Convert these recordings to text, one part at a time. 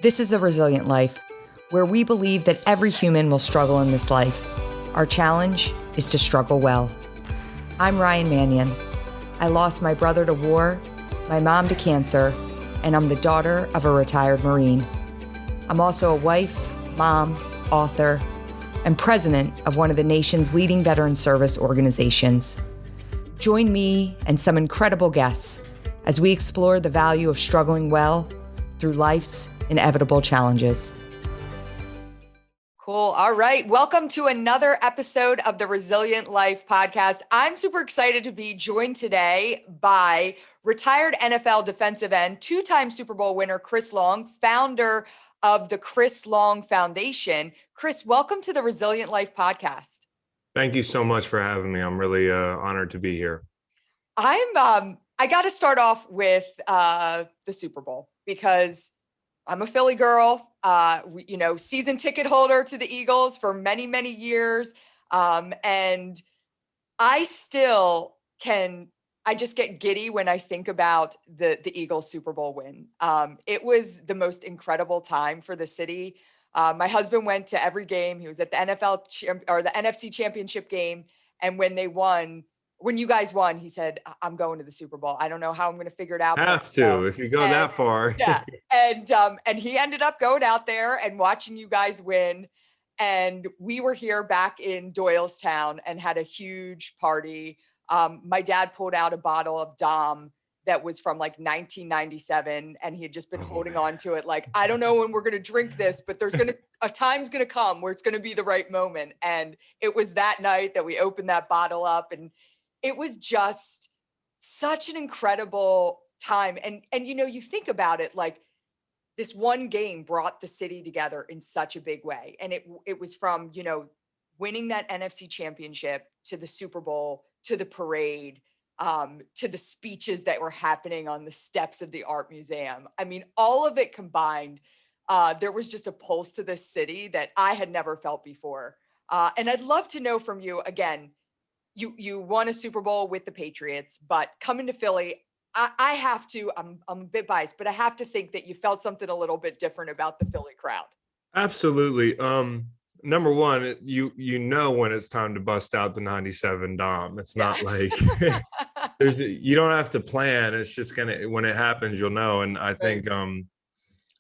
This is The Resilient Life, where we believe that every human will struggle in this life. Our challenge is to struggle well. I'm Ryan Mannion. I lost my brother to war, my mom to cancer, and I'm the daughter of a retired Marine. I'm also a wife, mom, author, and president of one of the nation's leading veteran service organizations. Join me and some incredible guests as we explore the value of struggling well through life's inevitable challenges. Cool. All right. Welcome to another episode of the Resilient Life podcast. I'm super excited to be joined today by retired NFL defensive end, two-time Super Bowl winner, Chris Long, founder of the Chris Long Foundation. Chris, welcome to the Resilient Life podcast. Thank you so much for having me. I'm really honored to be here. I got to start off with the Super Bowl because I'm a Philly girl, season ticket holder to the Eagles for many, many years. And I just get giddy when I think about the Eagles Super Bowl win. It was the most incredible time for the city. My husband went to every game. He was at the the NFC Championship game. And when you guys won, he said, I'm going to the Super Bowl. I don't know how I'm going to figure it out. If you go that far. Yeah. And he ended up going out there and watching you guys win. And we were here back in Doylestown and had a huge party. My dad pulled out a bottle of Dom that was from like 1997. And he had just been holding on to it. Like, I don't know when we're going to drink this, but a time's going to come where it's going to be the right moment. And it was that night that we opened that bottle up, and it was just such an incredible time. And you think about it, like this one game brought the city together in such a big way. And it was from, winning that NFC Championship to the Super Bowl, to the parade, to the speeches that were happening on the steps of the Art Museum. I mean, all of it combined, there was just a pulse to this city that I had never felt before. And I'd love to know from you, again, you won a Super Bowl with the Patriots, but coming to Philly, I have to, I'm a bit biased, but I have to think that you felt something a little bit different about the Philly crowd. Absolutely. Number one, you know when it's time to bust out the 97 Dom. It's not like you don't have to plan. It's just when it happens, you'll know. And I think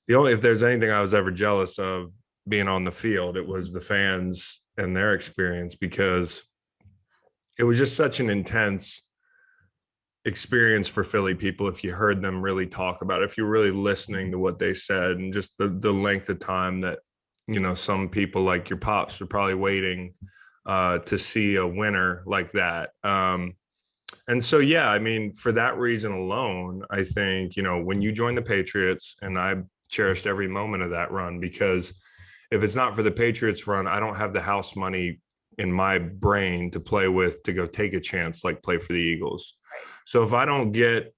if there's anything I was ever jealous of being on the field, it was the fans and their experience, because it was just such an intense experience for Philly people. If you heard them really talk about it, if you're really listening to what they said, and just the length of time that, some people like your pops were probably waiting to see a winner like that. And so, yeah, I mean, for that reason alone, I think, when you join the Patriots, and I cherished every moment of that run, because if it's not for the Patriots run, I don't have the house money in my brain to play with, to go take a chance, like play for the Eagles. So if I don't get,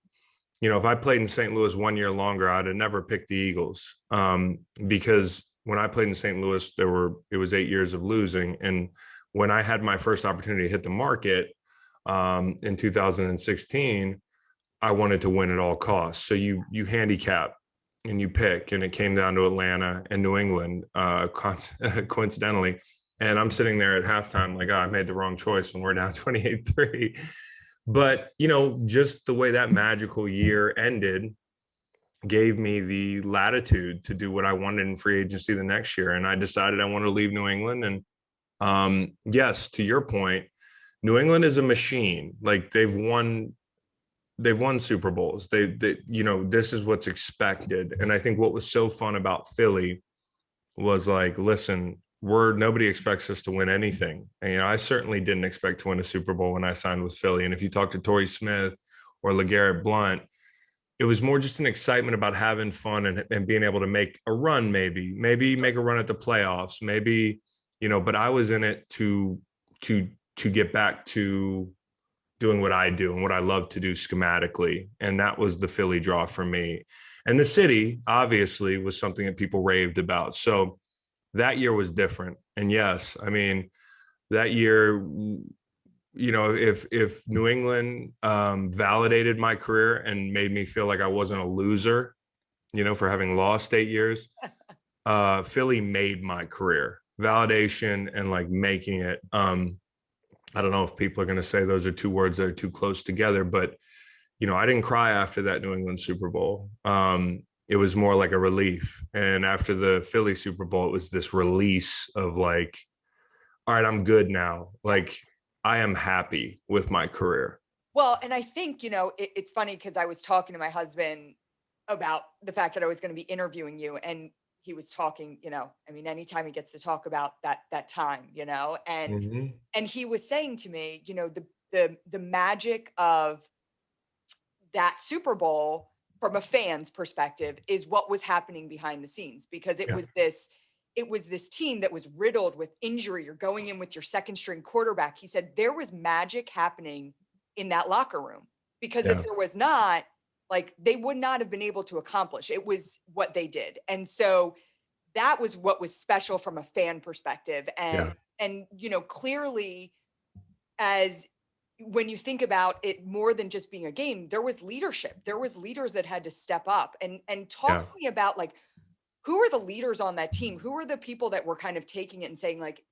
if I played in St. Louis 1 year longer, I'd have never picked the Eagles. Because when I played in St. Louis, it was 8 years of losing. And when I had my first opportunity to hit the market in 2016, I wanted to win at all costs. So you handicap and you pick, and it came down to Atlanta and New England, coincidentally. And I'm sitting there at halftime like, I made the wrong choice when we're down 28-3. But, just the way that magical year ended gave me the latitude to do what I wanted in free agency the next year. And I decided I wanted to leave New England. And yes, to your point, New England is a machine. Like they've won Super Bowls. They this is what's expected. And I think what was so fun about Philly was like, listen, nobody expects us to win anything. And, I certainly didn't expect to win a Super Bowl when I signed with Philly. And if you talk to Torrey Smith or LeGarrette Blount, it was more just an excitement about having fun and being able to make a run, maybe make a run at the playoffs, maybe, but I was in it to get back to doing what I do and what I love to do schematically. And that was the Philly draw for me. And the city obviously was something that people raved about. So that year was different. And yes, I mean, that year, if New England validated my career and made me feel like I wasn't a loser, for having lost 8 years. Philly made my career, validation and like making it. I don't know if people are going to say those are two words that are too close together, but I didn't cry after that New England Super Bowl. It was more like a relief. And after the Philly Super Bowl, it was this release of like, all right, I'm good now. Like, I am happy with my career. Well, and I think, it's funny because I was talking to my husband about the fact that I was going to be interviewing you, and he was talking, I mean, anytime he gets to talk about that time, and Mm-hmm. and he was saying to me, the magic of that Super Bowl from a fan's perspective is what was happening behind the scenes, because Yeah. it was this team that was riddled with injury. You're going in with your second string quarterback. He said there was magic happening in that locker room, because if Yeah. there was not, like, they would not have been able to accomplish. It was what they did. And so that was what was special from a fan perspective. Yeah. And clearly, as when you think about it, more than just being a game, there was leadership. There was leaders that had to step up. And talk Yeah. to me about, like, who are the leaders on that team? Who are the people that were kind of taking it and saying, like,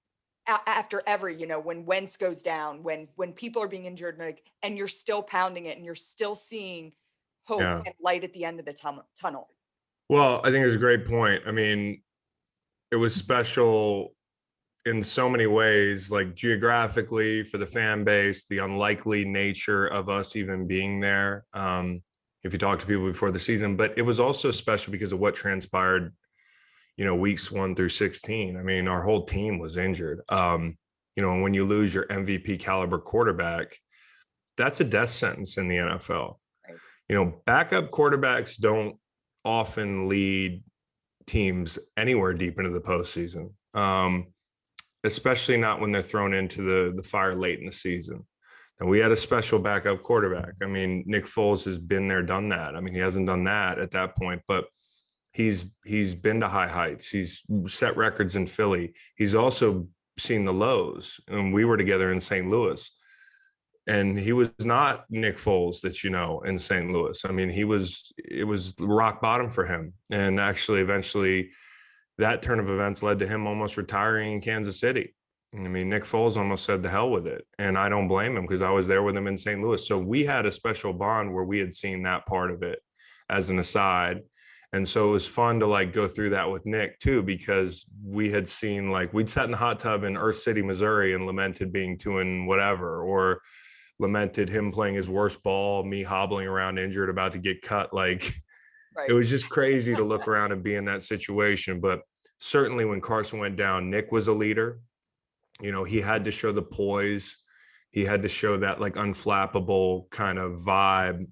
after every, when Wentz goes down, when people are being injured, like, and you're still pounding it and you're still seeing hope Yeah. and light at the end of the tunnel. Well, I think it's a great point. I mean, it was special in so many ways, like geographically for the fan base, the unlikely nature of us even being there. If you talk to people before the season, but it was also special because of what transpired, weeks 1 through 16. I mean, our whole team was injured. And when you lose your MVP caliber quarterback, that's a death sentence in the NFL. Right. Backup quarterbacks don't often lead teams anywhere deep into the postseason. Especially not when they're thrown into the fire late in the season. And we had a special backup quarterback. I mean, Nick Foles has been there, done that. I mean, he hasn't done that at that point, but he's been to high heights. He's set records in Philly. He's also seen the lows. And we were together in St. Louis. And he was not Nick Foles that in St. Louis. I mean, it was rock bottom for him. And actually, eventually, that turn of events led to him almost retiring in Kansas City. I mean, Nick Foles almost said the hell with it. And I don't blame him, because I was there with him in St. Louis. So we had a special bond where we had seen that part of it as an aside. And so it was fun to like go through that with Nick too, because we had seen, like, we'd sat in the hot tub in Earth City, Missouri and lamented being 2 and whatever, or lamented him playing his worst ball, me hobbling around injured, about to get cut. Like, Right. it was just crazy to look around and be in that situation. But certainly when Carson went down, Nick was a leader. He had to show the poise. He had to show that like unflappable kind of vibe.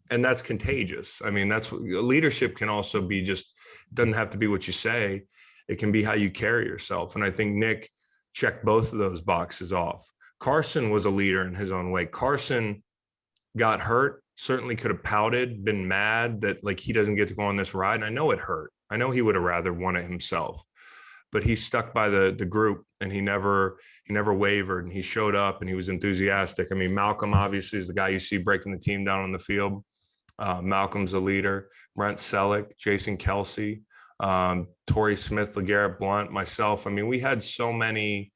And that's contagious. I mean, that's leadership can also be just, doesn't have to be what you say. It can be how you carry yourself. And I think Nick checked both of those boxes off. Carson was a leader in his own way. Carson got hurt, certainly could have pouted, been mad that like he doesn't get to go on this ride. And I know it hurt. I know he would have rather won it himself, but he stuck by the group, and he never wavered, and he showed up, and he was enthusiastic. I mean, Malcolm obviously is the guy you see breaking the team down on the field. Malcolm's a leader. Brent Selleck, Jason Kelsey, Torrey Smith, LeGarrette Blount, myself. I mean, we had so many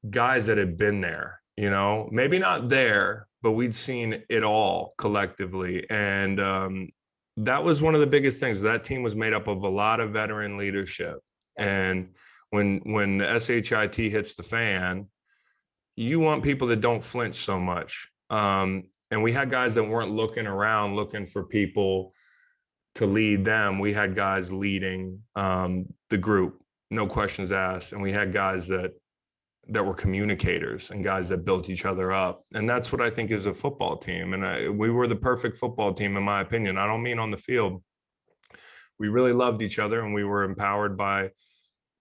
guys that had been there, maybe not there, but we'd seen it all collectively. And that was one of the biggest things. That team was made up of a lot of veteran leadership. And when the SHIT hits the fan, you want people that don't flinch so much. And we had guys that weren't looking around, looking for people to lead them. We had guys leading the group, no questions asked. And we had guys that were communicators and guys that built each other up. And that's what I think is a football team. And we were the perfect football team, in my opinion. I don't mean on the field. We really loved each other, and we were empowered by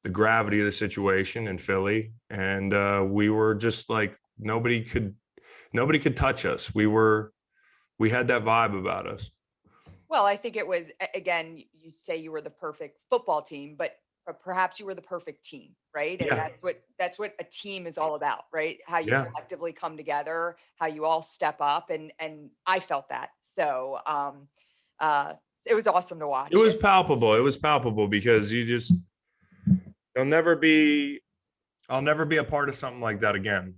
the gravity of the situation in Philly. And we were just like, nobody could touch us. We had that vibe about us. Well, I think it was, again, you say you were the perfect football team, but perhaps you were the perfect team, right? And Yeah. that's what a team is all about, right? How you Yeah. collectively come together, how you all step up, and I felt that. So it was awesome to watch. It was palpable. It was palpable because I'll never be a part of something like that again.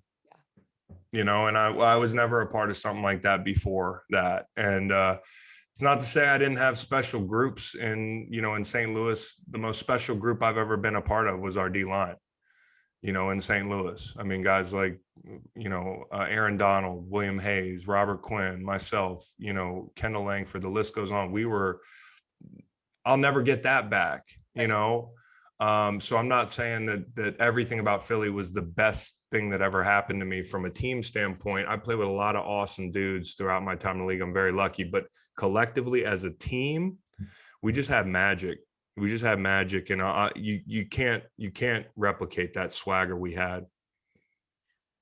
You know, and I was never a part of something like that before that. And it's not to say I didn't have special groups in St. Louis. The most special group I've ever been a part of was our D line, in St. Louis. I mean, guys like, Aaron Donald, William Hayes, Robert Quinn, myself, Kendall Langford, the list goes on. I'll never get that back, so I'm not saying that everything about Philly was the best thing that ever happened to me from a team standpoint. I played with a lot of awesome dudes throughout my time in the league. I'm very lucky, but collectively as a team, we just had magic. And you can't replicate that swagger we had.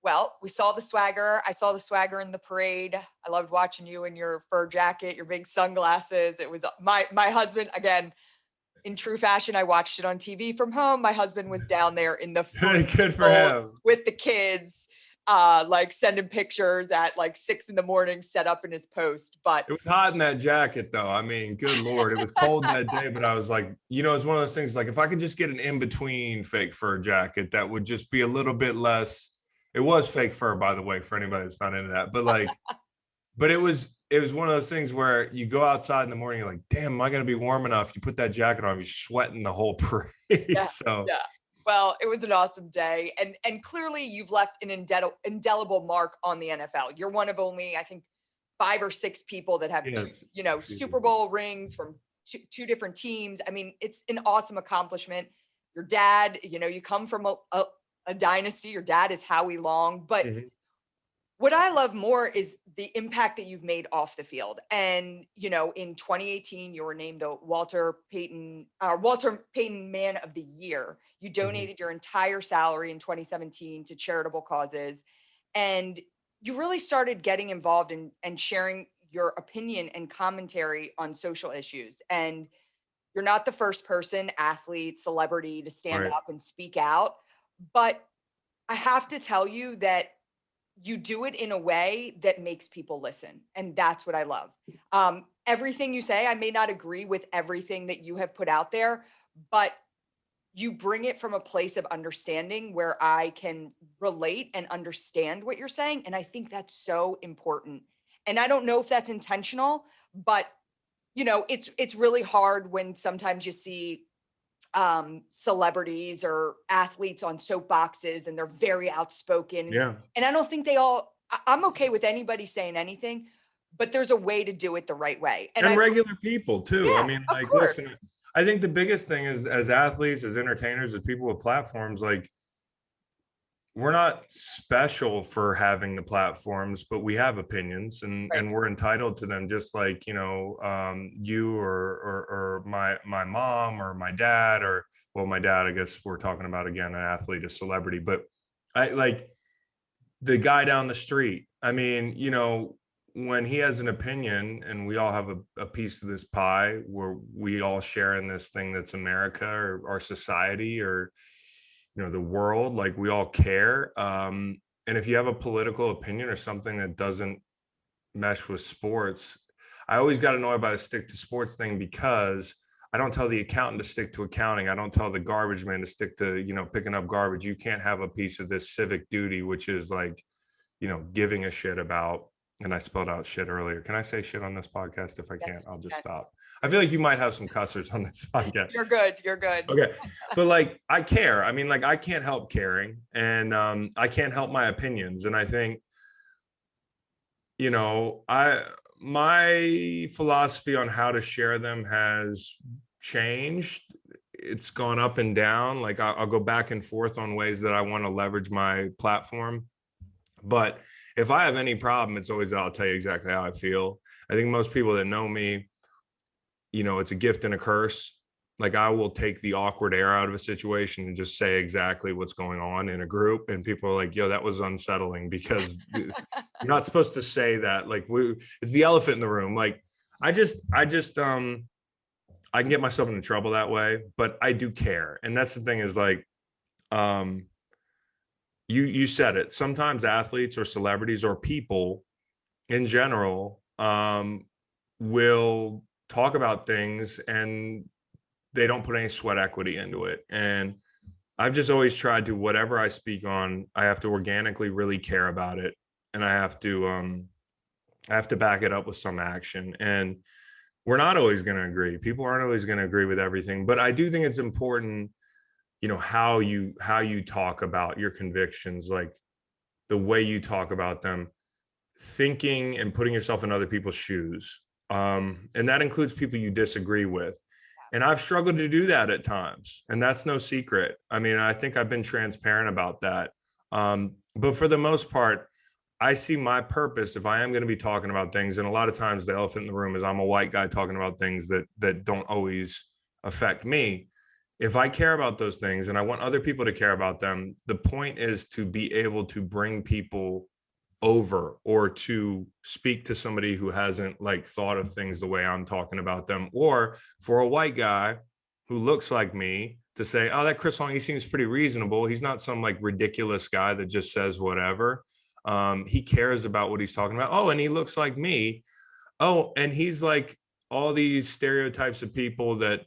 Well, we saw the swagger. I saw the swagger in the parade. I loved watching you in your fur jacket, your big sunglasses. It was my husband, again, in true fashion. I watched it on TV from home. My husband was down there in the good for him with the kids, like sending pictures at like 6 a.m, set up in his post. But it was hot in that jacket, though. I mean, good Lord, it was cold that day. But I was like, it's one of those things. Like, if I could just get an in-between fake fur jacket, that would just be a little bit less. It was fake fur, by the way, for anybody that's not into that. But like, but it was one of those things where you go outside in the morning, you're like, damn, am I going to be warm enough? You put that jacket on, you're sweating the whole parade. Yeah. Well, it was an awesome day. And clearly you've left an indelible mark on the NFL. You're one of only, I think, 5 or 6 people that have, Super Bowl rings from two different teams. I mean, it's an awesome accomplishment. Your dad, you come from a dynasty. Your dad is Howie Long, but what I love more is the impact that you've made off the field. And, in 2018, you were named the Walter Payton Man of the Year. You donated your entire salary in 2017 to charitable causes. And you really started getting involved and sharing your opinion and commentary on social issues. And you're not the first person, athlete, celebrity, to stand up and speak out. But I have to tell you that you do it in a way that makes people listen. And that's what I love. Everything you say, I may not agree with everything that you have put out there, but you bring it from a place of understanding where I can relate and understand what you're saying. And I think that's so important. And I don't know if that's intentional, but it's really hard when sometimes you see celebrities or athletes on soapboxes and they're very outspoken. Yeah. And I don't think I'm okay with anybody saying anything, but there's a way to do it the right way. And regular people too. Yeah, I mean, like, listen, I think the biggest thing is, as athletes, as entertainers, as people with platforms, like, we're not special for having the platforms, but we have opinions and we're entitled to them, just like, you or my mom or my dad, or, well, my dad, I guess we're talking about, again, an athlete, a celebrity, but I like the guy down the street. I mean, when he has an opinion and we all have a piece of this pie where we all share in this thing that's America or our society or, the world, like, we all care. And if you have a political opinion or something that doesn't mesh with sports, I always got annoyed by the stick to sports thing, because I don't tell the accountant to stick to accounting. I don't tell the garbage man to stick to, picking up garbage. You can't have a piece of this civic duty, which is like, giving a shit about, and I spelled out shit earlier. Can I say shit on this podcast? If I can't, I'll just stop. I feel like you might have some cussers on this podcast. You're good. Okay. But like, I care. I mean, like, I can't help caring, and I can't help my opinions. And I think, my philosophy on how to share them has changed. It's gone up and down. Like, I'll go back and forth on ways that I want to leverage my platform. But if I have any problem, it's always, I'll tell you exactly how I feel. I think most people that know me, it's a gift and a curse. Like, I will take the awkward air out of a situation and just say exactly what's going on in a group. And people are like, yo, that was unsettling, because you're not supposed to say that. Like, it's the elephant in the room. Like, I can get myself into trouble that way, but I do care. And that's the thing, is like, you said it. Sometimes athletes or celebrities or people in general will talk about things and they don't put any sweat equity into it. And I've just always tried to, whatever I speak on, I have to organically really care about it. And I have to back it up with some action. And we're not always going to agree. People aren't always going to agree with everything, but I do think it's important, how you talk about your convictions, like the way you talk about them, thinking and putting yourself in other people's shoes. And that includes people you disagree with. And I've struggled to do that at times. And that's no secret. I mean, I think I've been transparent about that. But for the most part, I see my purpose if I am going to be talking about things. And a lot of times the elephant in the room is I'm a white guy talking about things that don't always affect me. If I care about those things and I want other people to care about them, the point is to be able to bring people over or to speak to somebody who hasn't like thought of things the way I'm talking about them, or for a white guy who looks like me to say, oh, that Chris Long, he seems pretty reasonable. He's not some like ridiculous guy that just says whatever. He cares about what he's talking about. Oh, and he looks like me. Oh, and he's like all these stereotypes of people that,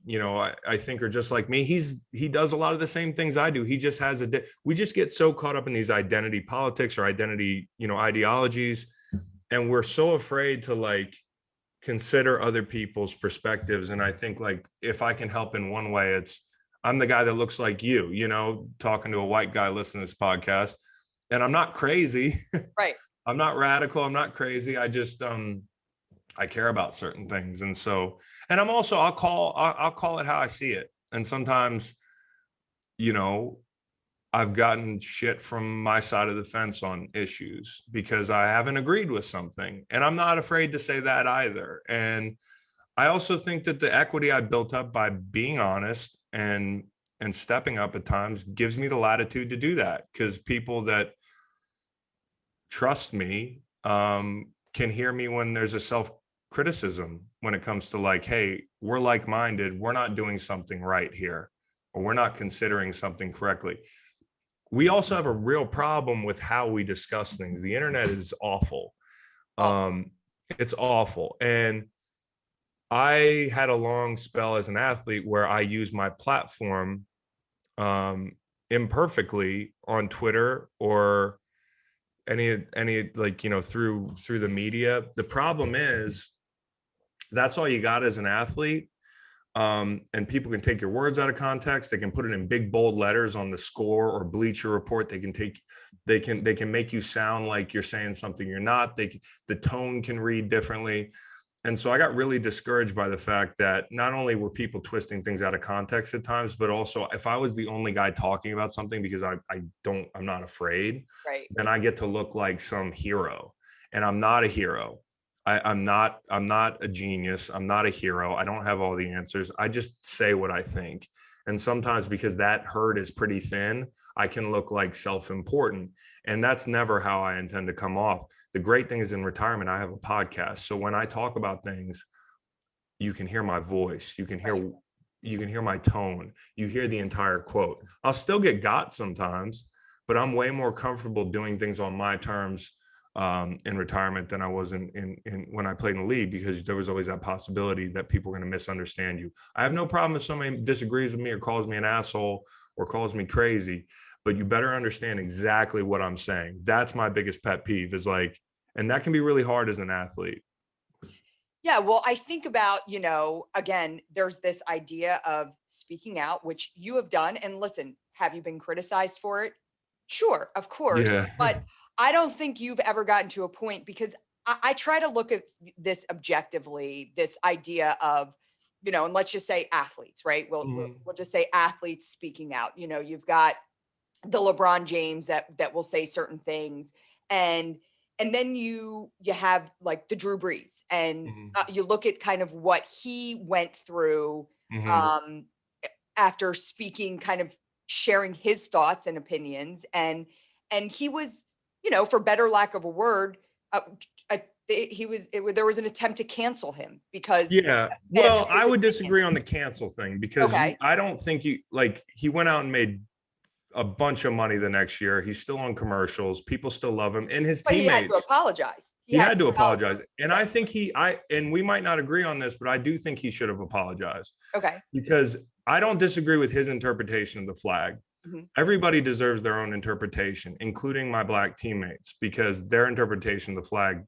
I think are just like me. He does a lot of the same things I do. He just has we just get so caught up in these identity politics or identity, ideologies. And we're so afraid to like consider other people's perspectives. And I think like, if I can help in one way, I'm the guy that looks like you, talking to a white guy listening to this podcast. And I'm not crazy. Right. I'm not radical. I'm not crazy. I just, I care about certain things. And so, and I'm also, I'll call it how I see it. And sometimes, I've gotten shit from my side of the fence on issues because I haven't agreed with something. And I'm not afraid to say that either. And I also think that the equity I built up by being honest and stepping up at times gives me the latitude to do that, because people that trust me can hear me when there's a self-criticism when it comes to like, hey, we're like-minded, we're not doing something right here, or we're not considering something correctly. We also have a real problem with how we discuss things. The internet is awful. It's awful. And I had a long spell as an athlete where I used my platform imperfectly on Twitter or any like, through the media. The problem is that's all you got as an athlete. And people can take your words out of context. They can put it in big bold letters on the score or Bleacher Report. They can make you sound like you're saying something you're not. The tone can read differently. And so I got really discouraged by the fact that not only were people twisting things out of context at times, but also if I was the only guy talking about something because I'm not afraid, right, then I get to look like some hero. And I'm not a hero. I'm not a genius. I'm not a hero. I don't have all the answers. I just say what I think. And sometimes because that herd is pretty thin, I can look like self-important. And that's never how I intend to come off. The great thing is in retirement, I have a podcast. So when I talk about things, you can hear my voice. You can hear my tone. You hear the entire quote. I'll still get got sometimes, but I'm way more comfortable doing things on my terms in retirement than I was in when I played in the league, because there was always that possibility that people are going to misunderstand you. I have no problem if somebody disagrees with me or calls me an asshole or calls me crazy, but you better understand exactly what I'm saying. That's my biggest pet peeve, is like, and that can be really hard as an athlete. Yeah, well, I think about, again, there's this idea of speaking out, which you have done. And listen, have you been criticized for it? Sure, of course. Yeah. But I don't think you've ever gotten to a point, because I try to look at this objectively, this idea of, and let's just say athletes, right? We'll just say athletes speaking out. You've got the LeBron James that will say certain things, and then you have like the Drew Brees, and you look at kind of what he went through after speaking, kind of sharing his thoughts and opinions, and he was, for better lack of a word, there was an attempt to cancel him because well, I would disagree on the cancel thing, because okay. I don't think he went out and made a bunch of money the next year. He's still on commercials. People still love him, and his But he had to teammates. apologize. He had to apologize. And I think and we might not agree on this, but I do think he should have apologized. Okay. Because I don't disagree with his interpretation of the flag. Mm-hmm. Everybody deserves their own interpretation, including my Black teammates, because their interpretation of the flag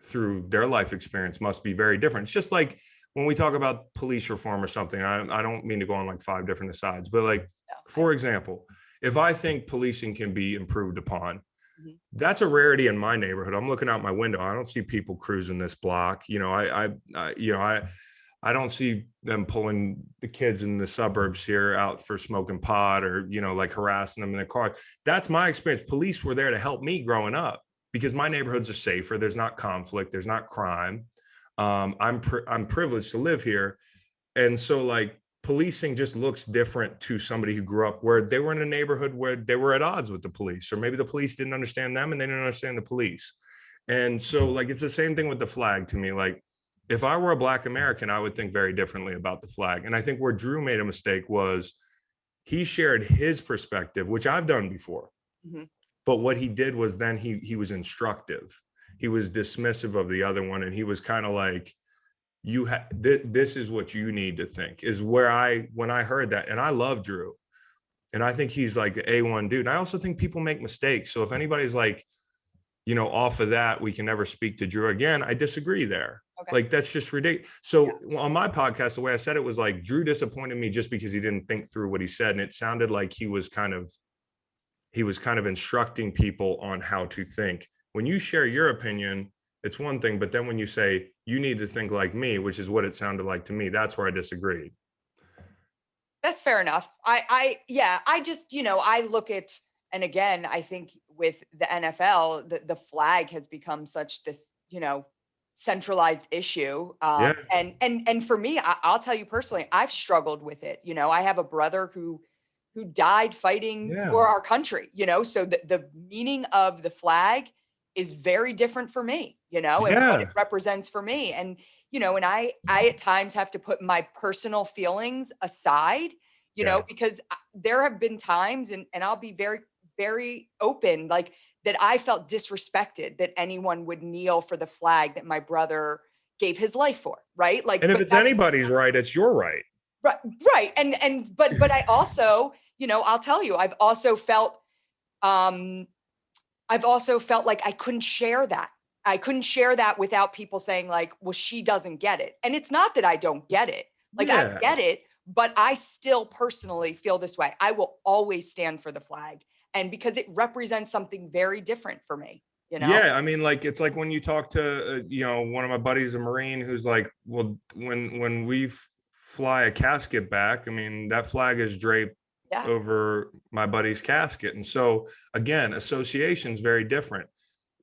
through their life experience must be very different. It's just like when we talk about police reform or something, I don't mean to go on like 5 different asides, but like, for example, if I think policing can be improved upon, that's a rarity in my neighborhood. I'm looking out my window. I don't see people cruising this block. You know, I don't see them pulling the kids in the suburbs here out for smoking pot or, you know, like harassing them in their car. That's my experience. Police were there to help me growing up because my neighborhoods are safer. There's not conflict. There's not crime. I'm privileged to live here. And so like, policing just looks different to somebody who grew up where they were in a neighborhood where they were at odds with the police, or maybe the police didn't understand them and they didn't understand the police. And so like, it's the same thing with the flag to me. Like if I were a Black American, I would think very differently about the flag. And I think where Drew made a mistake was he shared his perspective, which I've done before. Mm-hmm. But what he did was then he was instructive. He was dismissive of the other one. And he was kind of like, this is what you need to think, is where when I heard that, and I love Drew and I think he's like the A1 dude. And I also think people make mistakes. So if anybody's like, you know, off of that, we can never speak to Drew again, I disagree there. Okay. Like, that's just ridiculous. So on my podcast, the way I said it was like, Drew disappointed me just because he didn't think through what he said. And it sounded like he was kind of instructing people on how to think. When you share your opinion, it's one thing, but then when you say you need to think like me, which is what it sounded like to me, that's where I disagreed. That's fair enough. I just, you know, I look at, and again, I think with the NFL, the flag has become such this, you know, centralized issue. And for me, I'll tell you personally, I've struggled with it. You know, I have a brother who died fighting for our country, you know, so the meaning of the flag is very different for me, you know, and what it represents for me. And, you know, and I at times have to put my personal feelings aside, you know, because there have been times, and I'll be very, very open, like that I felt disrespected that anyone would kneel for the flag that my brother gave his life for. Right. Like, and if it's anybody's right, it's your right. Right. But I also, you know, I'll tell you, I've also felt like I couldn't share that. I couldn't share that without people saying like, well, she doesn't get it. And it's not that I don't get it. Like I get it, but I still personally feel this way. I will always stand for the flag. And because it represents something very different for me, you know? Yeah. I mean, like, it's like when you talk to, you know, one of my buddies, a Marine, who's like, well, when we fly a casket back, I mean, that flag is draped over my buddy's casket. And so again, association is very different.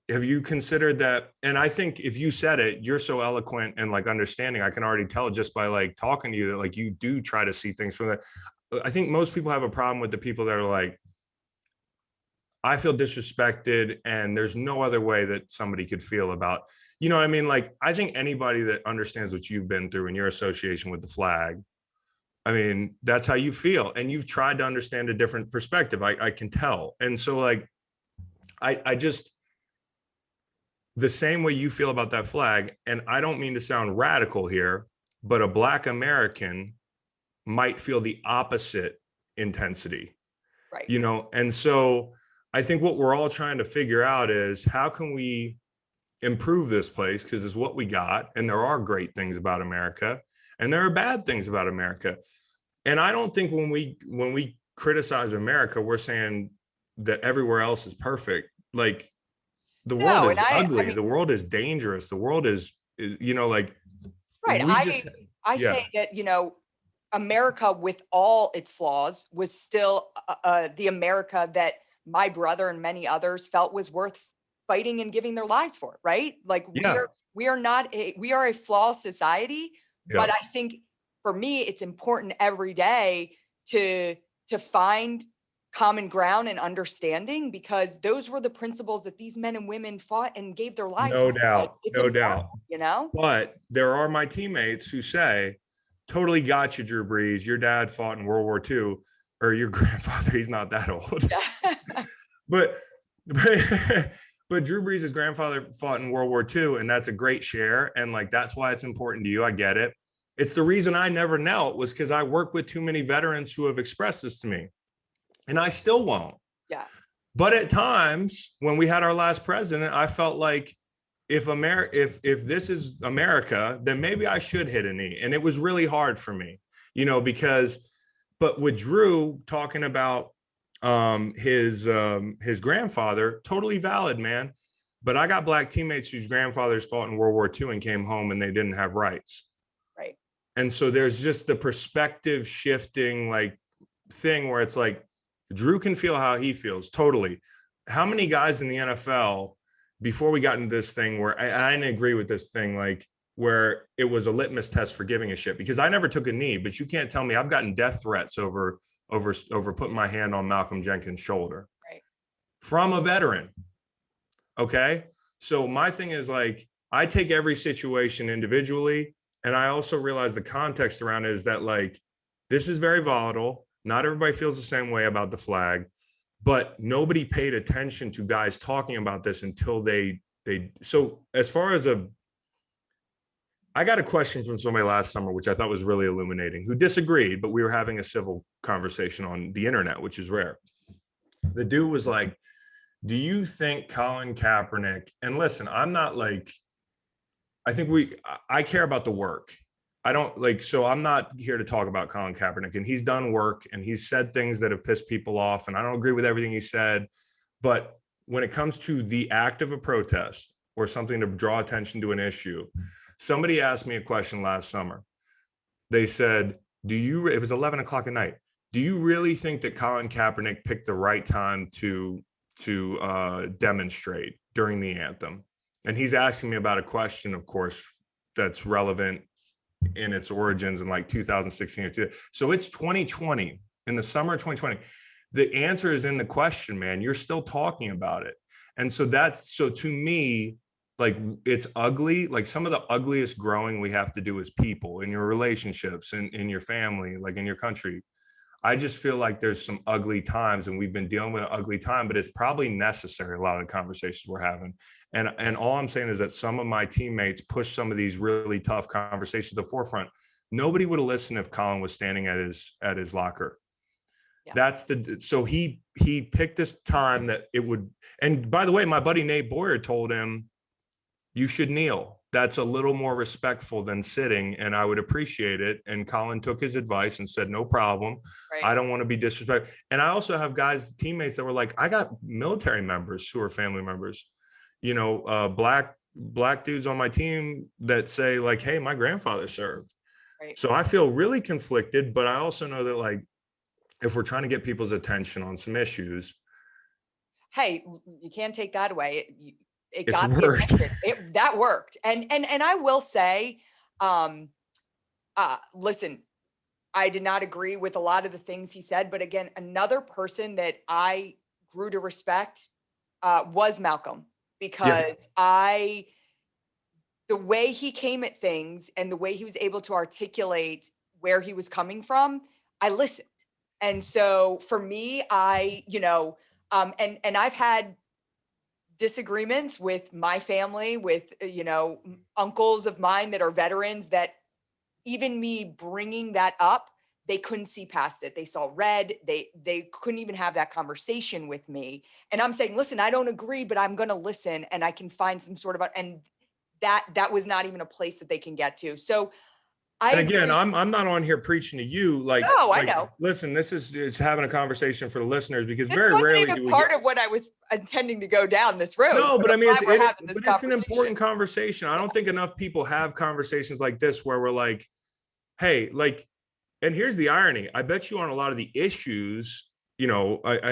Have you considered that? And I think if you said it, you're so eloquent and like understanding, I can already tell just by like talking to you that like you do try to see things from that. I think most people have a problem with the people that are like, I feel disrespected and there's no other way that somebody could feel about, you know what I mean? Like, I think anybody that understands what you've been through in your association with the flag, I mean, that's how you feel. And you've tried to understand a different perspective. I can tell. And so like, I just, the same way you feel about that flag, and I don't mean to sound radical here, but a Black American might feel the opposite intensity. Right. You know, and so I think what we're all trying to figure out is how can we improve this place? Because it's what we got. And there are great things about America. And there are bad things about America. And I don't think when we criticize America, we're saying that everywhere else is perfect. Like, the world is ugly. I mean, the world is dangerous. The world is, you know, like, right. I say that, you know, America with all its flaws was still the America that my brother and many others felt was worth fighting and giving their lives for. Right. Like we are a flawed society, but I think for me, it's important every day to find common ground and understanding, because those were the principles that these men and women fought and gave their lives for. No doubt. No doubt. You know, but there are my teammates who say, totally got you, Drew Brees. Your dad fought in World War II. or your grandfather, he's not that old. Yeah. but, but but Drew Brees' grandfather fought in World War II, and that's a great share. And like, that's why it's important to you. I get it. It's the reason I never knelt, was because I work with too many veterans who have expressed this to me, and I still won't. Yeah. But at times when we had our last president, I felt like, if this is America, then maybe I should hit a knee. And it was really hard for me, because, but with Drew talking about his grandfather, totally valid, man. But I got Black teammates whose grandfathers fought in World War II and came home and they didn't have rights. Right. And so there's just the perspective shifting like thing where it's like, Drew can feel how he feels, totally. How many guys in the NFL, before we got into this thing where I didn't agree with this thing, like where it was a litmus test for giving a shit, because I never took a knee, but you can't tell me I've gotten death threats over putting my hand on Malcolm Jenkins' shoulder, right, from a veteran. Okay. So my thing is like, I take every situation individually. And I also realize the context around it is that like, this is very volatile. Not everybody feels the same way about the flag, but nobody paid attention to guys talking about this until so as far as I got a question from somebody last summer, which I thought was really illuminating, who disagreed, but we were having a civil conversation on the internet, which is rare. The dude was like, do you think Colin Kaepernick, and listen, I'm not like, I care about the work. I don't like, so I'm not here to talk about Colin Kaepernick, and he's done work and he's said things that have pissed people off. And I don't agree with everything he said, but when it comes to the act of a protest or something to draw attention to an issue, somebody asked me a question last summer. They said, it was 11 o'clock at night. Do you really think that Colin Kaepernick picked the right time to demonstrate during the anthem? And he's asking me about a question, of course, that's relevant in its origins in like 2016 or 2000. So it's 2020, in the summer of 2020. The answer is in the question, man. You're still talking about it. And so so to me, like, it's ugly. Like, some of the ugliest growing we have to do as people, in your relationships and in your family, like in your country. I just feel like there's some ugly times, and we've been dealing with an ugly time, but it's probably necessary, a lot of the conversations we're having. And all I'm saying is that some of my teammates push some of these really tough conversations to the forefront. Nobody would have listened if Colin was standing at his locker. Yeah. So he picked this time that it would. And by the way, my buddy Nate Boyer told him, you should kneel. That's a little more respectful than sitting, and I would appreciate it. And Colin took his advice and said, no problem. Right. I don't want to be disrespectful. And I also have teammates that were like, I got military members who are family members, black dudes on my team that say like, hey, my grandfather served. Right. So I feel really conflicted, but I also know that, like, if we're trying to get people's attention on some issues. Hey, you can't take that away. It got me attention. That worked. And I will say, listen, I did not agree with a lot of the things he said, but again, another person that I grew to respect was Malcolm, because the way he came at things and the way he was able to articulate where he was coming from, I listened. And so for me, and I've had disagreements with my family, with, uncles of mine that are veterans, that even me bringing that up, they couldn't see past it. They saw red. They couldn't even have that conversation with me. And I'm saying, listen, I don't agree, but I'm going to listen, and I can find some sort of, and that was not even a place that they can get to. So and again, I'm not on here preaching to you. Like, no, I know. Listen, it's having a conversation for the listeners, because this very rarely do we part of what I was intending to go down this road. No, but I mean, it's an important conversation. I don't think enough people have conversations like this where we're like, hey, like, and here's the irony. I bet you on a lot of the issues, I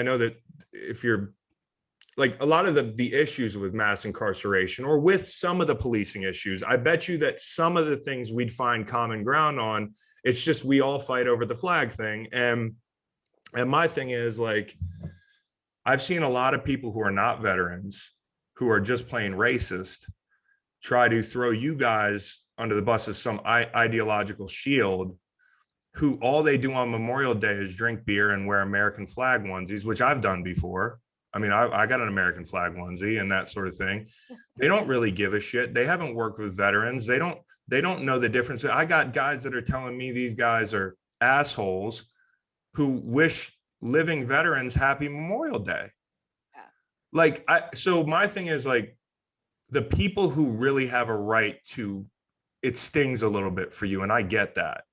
know that if you're like, a lot of the issues with mass incarceration, or with some of the policing issues, I bet you that some of the things we'd find common ground on, it's just we all fight over the flag thing. And my thing is, like, I've seen a lot of people who are not veterans, who are just plain racist, try to throw you guys under the bus as some ideological shield, who all they do on Memorial Day is drink beer and wear American flag onesies, which I've done before. I mean, I got an American flag onesie and that sort of thing. They don't really give a shit. They haven't worked with veterans. They don't know the difference. I got guys that are telling me these guys are assholes who wish living veterans happy Memorial Day. Yeah. Like, so my thing is like, the people who really have a right to, it stings a little bit for you. And I get that.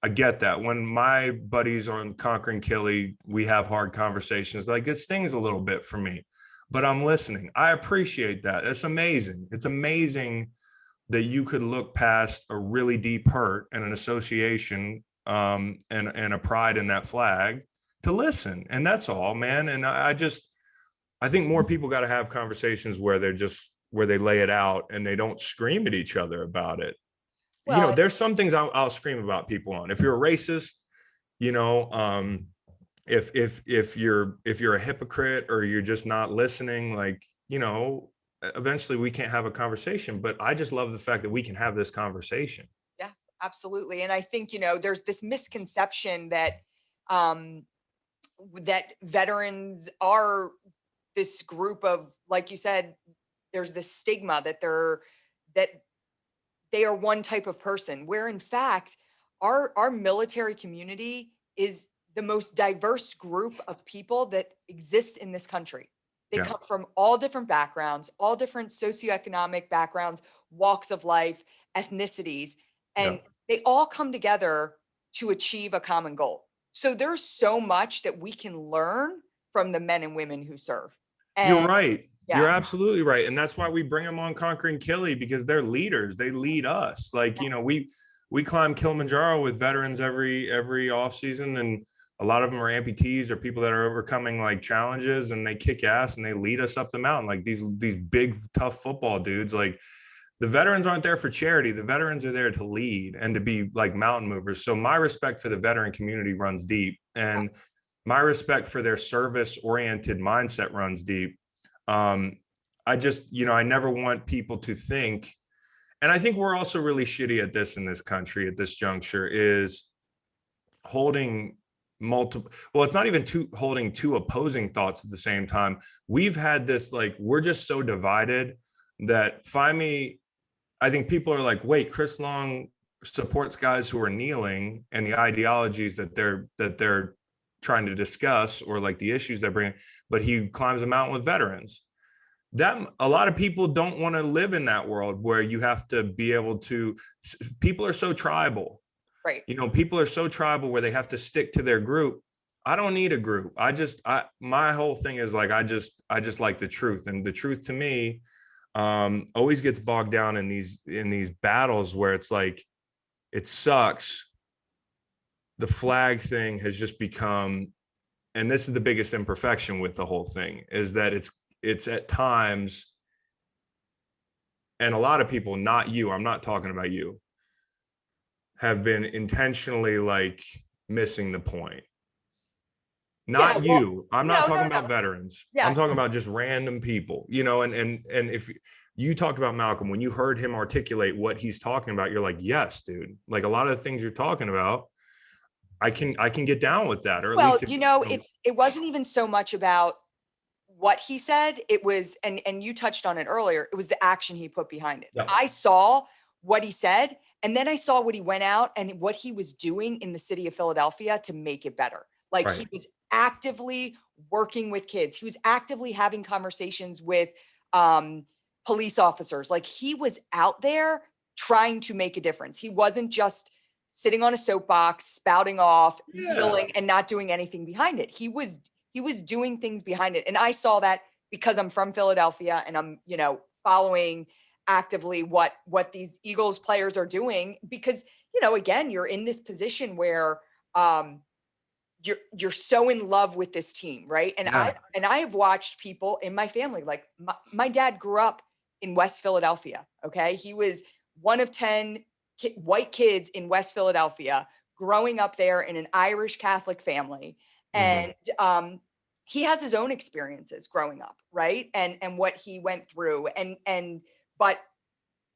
I get that. When my buddies on Conquering Killy, we have hard conversations, like it stings a little bit for me, but I'm listening. I appreciate that. It's amazing. It's amazing that you could look past a really deep hurt and an association and a pride in that flag to listen. And that's all, man. And I think more people got to have conversations where where they lay it out and they don't scream at each other about it. Well, you know, there's some things I'll scream about people on. If you're a racist, you know, if you're a hypocrite or you're just not listening, like, you know, eventually we can't have a conversation. But I just love the fact that we can have this conversation. Yeah, absolutely. And I think, you know, there's this misconception that that veterans are this group of, like you said, there's this stigma that they are one type of person, where in fact our military community is the most diverse group of people that exists in this country. They come from all different backgrounds, all different socioeconomic backgrounds, walks of life, ethnicities, and they all come together to achieve a common goal. So there's so much that we can learn from the men and women who serve. And you're right. You're absolutely right. And that's why we bring them on Conquering Killy, because they're leaders. They lead us. Like, you know, we climb Kilimanjaro with veterans every off season, and a lot of them are amputees or people that are overcoming like challenges, and they kick ass and they lead us up the mountain. Like these big, tough football dudes. Like, the veterans aren't there for charity. The veterans are there to lead and to be like mountain movers. So my respect for the veteran community runs deep, and my respect for their service oriented mindset runs deep. I just, you know, I never want people to think, and I think we're also really shitty at this in this country at this juncture, is holding multiple, well, it's not even holding two opposing thoughts at the same time. We've had this, like, we're just so divided that I think people are like, wait, Chris Long supports guys who are kneeling and the ideologies that they're trying to discuss, or like the issues they're bringing, but he climbs a mountain with veterans. That a lot of people don't want to live in that world where you have to be able to, people are so tribal, right? You know, people are so tribal where they have to stick to their group. I don't need a group. My whole thing is like, I just like the truth, and the truth to me always gets bogged down in these battles where it's like, it sucks. The flag thing has just become, and this is the biggest imperfection with the whole thing, is that it's at times, and a lot of people, not you, I'm not talking about you, have been intentionally like missing the point. Not you. I'm not talking about veterans. I'm talking about just random people, you know, and if you talked about Malcolm, when you heard him articulate what he's talking about, you're like, yes, dude, like a lot of the things you're talking about, I can get down with that. Or at least, you know, it wasn't even so much about what he said. It was, and you touched on it earlier, it was the action he put behind it. I saw what he said, and then I saw what he went out and what he was doing in the city of Philadelphia to make it better. Like, he was actively working with kids. He was actively having conversations with police officers. Like, he was out there trying to make a difference. He wasn't just sitting on a soapbox, spouting off, yelling, and not doing anything behind it. He was doing things behind it. And I saw that because I'm from Philadelphia, and I'm, you know, following actively what these Eagles players are doing, because, you know, again, you're in this position where you're so in love with this team, right? And I have watched people in my family, like my dad grew up in West Philadelphia. Okay, he was one of 10 white kids in West Philadelphia, growing up there in an Irish Catholic family, and he has his own experiences growing up, right? And what he went through, but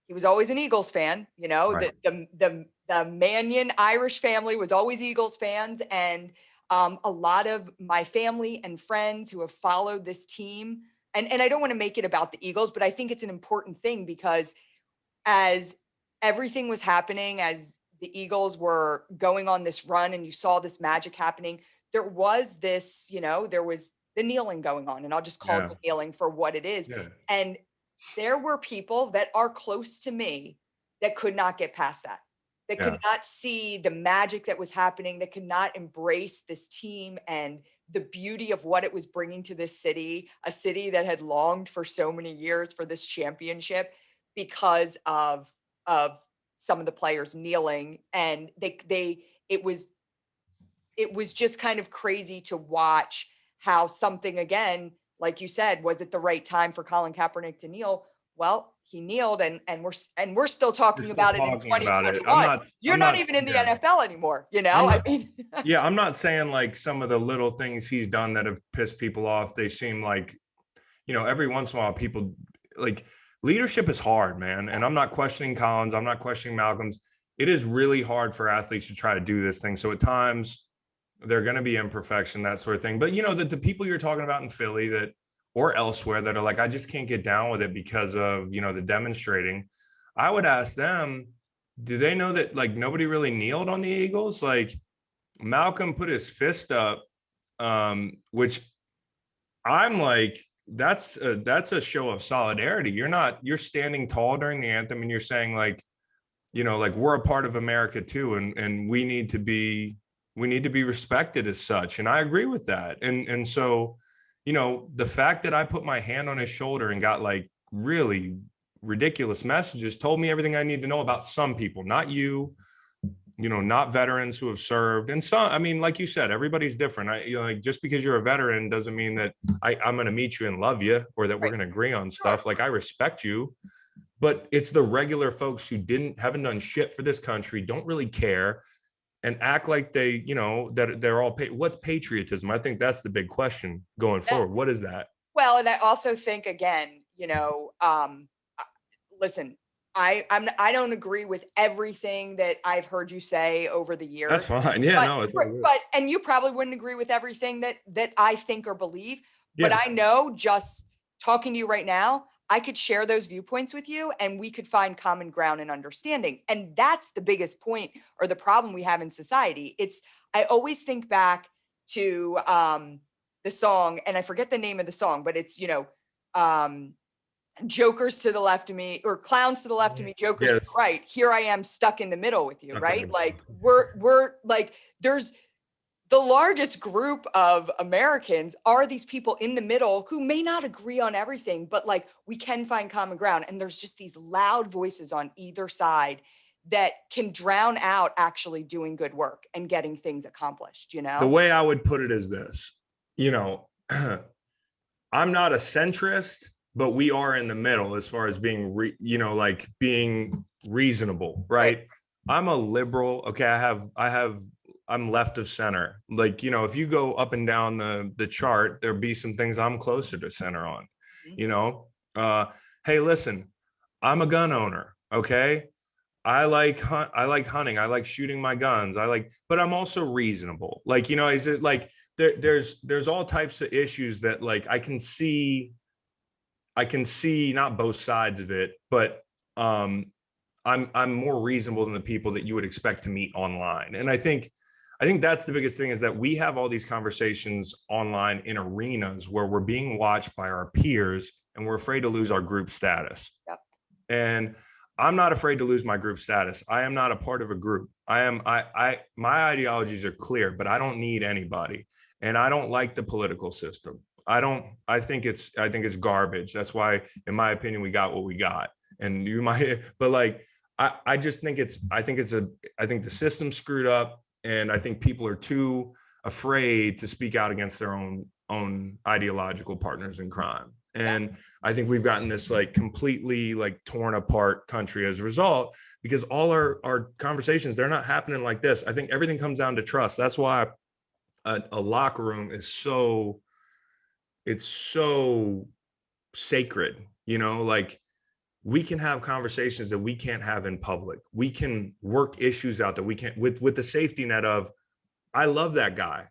he was always an Eagles fan, you know. The the Mannion Irish family was always Eagles fans. And a lot of my family and friends who have followed this team, and I don't want to make it about the Eagles, but I think it's an important thing because as everything was happening, as the Eagles were going on this run and you saw this magic happening, there was this, there was the kneeling going on, and I'll just call it Yeah. the kneeling for what it is. Yeah. And there were people that are close to me that could not get past that, that could Yeah. not see the magic that was happening, that could not embrace this team and the beauty of what it was bringing to this city, a city that had longed for so many years for this championship because of some of the players kneeling. And it was just kind of crazy to watch how something, again, like you said, was it the right time for Colin Kaepernick to kneel? Well, he kneeled, and we're still We're talking still about it in talking about it. 2021. You're I'm not not, even in the yeah. NFL anymore, I'm I not, mean, yeah, I'm not saying like some of the little things he's done that have pissed people off. They seem like, every once in a while people like leadership is hard, man. And I'm not questioning Collins. I'm not questioning Malcolm's. It is really hard for athletes to try to do this thing. So at times they're going to be imperfection, that sort of thing. But the people you're talking about in Philly that or elsewhere that are like, I just can't get down with it because of, the demonstrating. I would ask them, do they know that like nobody really kneeled on the Eagles? Like Malcolm put his fist up, which I'm like, that's a show of solidarity. You're standing tall during the anthem and you're saying like, like we're a part of America too. And we need to be respected as such. And I agree with that. And so, the fact that I put my hand on his shoulder and got like really ridiculous messages told me everything I need to know about some people, not you, not veterans who have served. And some, I mean, like you said, everybody's different. Like just because you're a veteran doesn't mean that I'm going to meet you and love you or that we're right. going to agree on stuff. Like I respect you, but it's the regular folks who haven't done shit for this country, don't really care, and act like they, that they're all what's patriotism? I think that's the big question going forward. What is that? Well, and I also think again, listen, I don't agree with everything that I've heard you say over the years. That's fine. Yeah, but, no, it's but and you probably wouldn't agree with everything that I think or believe. Yeah. But I know just talking to you right now, I could share those viewpoints with you and we could find common ground and understanding. And that's the biggest point or the problem we have in society. I always think back to the song, and I forget the name of the song, but it's, jokers to the left of me or clowns to the left of me, jokers to the right. Here I am stuck in the middle with you, right? Like we're like, there's the largest group of Americans are these people in the middle who may not agree on everything, but like we can find common ground. And there's just these loud voices on either side that can drown out actually doing good work and getting things accomplished, The way I would put it is this, I'm not a centrist, but we are in the middle as far as being, like being reasonable, right? I'm a liberal. Okay. I'm left of center. Like, if you go up and down the chart, there'll be some things I'm closer to center on, hey, listen, I'm a gun owner. Okay. I like hunting. I like shooting my guns. But I'm also reasonable. Like, is it like there's all types of issues that like I can see not both sides of it, but I'm more reasonable than the people that you would expect to meet online. And I think that's the biggest thing is that we have all these conversations online in arenas where we're being watched by our peers and we're afraid to lose our group status. Yep. And I'm not afraid to lose my group status. I am not a part of a group. My ideologies are clear, but I don't need anybody. And I don't like the political system. I think it's garbage. That's why, in my opinion, we got what we got. And you might, but like, I just think I think the system's screwed up. And I think people are too afraid to speak out against their own ideological partners in crime. And I think we've gotten this like completely like torn apart country as a result, because all our conversations, they're not happening like this. I think everything comes down to trust. That's why a locker room is it's so sacred, like we can have conversations that we can't have in public. We can work issues out that we can't with the safety net of, I love that guy.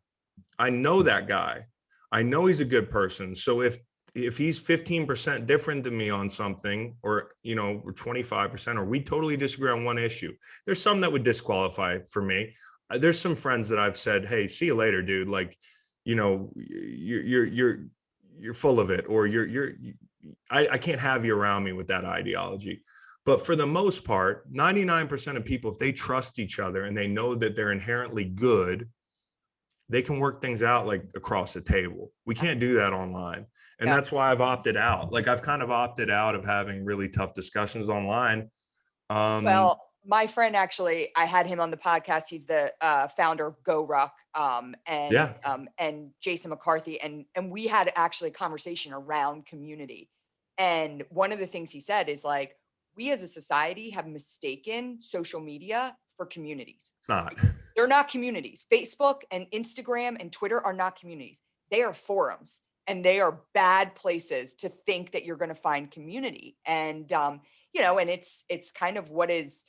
I know that guy. I know he's a good person. So if he's 15% different than me on something, or, you know, 25%, or we totally disagree on one issue, there's some that would disqualify for me. There's some friends that I've said, hey, see you later, dude. Like, you know, you're full of it, or I can't have you around me with that ideology. But for the most part, 99% of people, if they trust each other and they know that they're inherently good, they can work things out like across the table. We can't do that online. And that's why I've opted out. Like, I've kind of opted out of having really tough discussions online. Well, my friend, actually, I had him on the podcast. He's the founder of Go Ruck, and Jason McCarthy. And we had actually a conversation around community. And one of the things he said is, like, we as a society have mistaken social media for communities. It's not. They're not communities. Facebook and Instagram and Twitter are not communities. They are forums, and they are bad places to think that you're going to find community. And, you know, and it's kind of what is,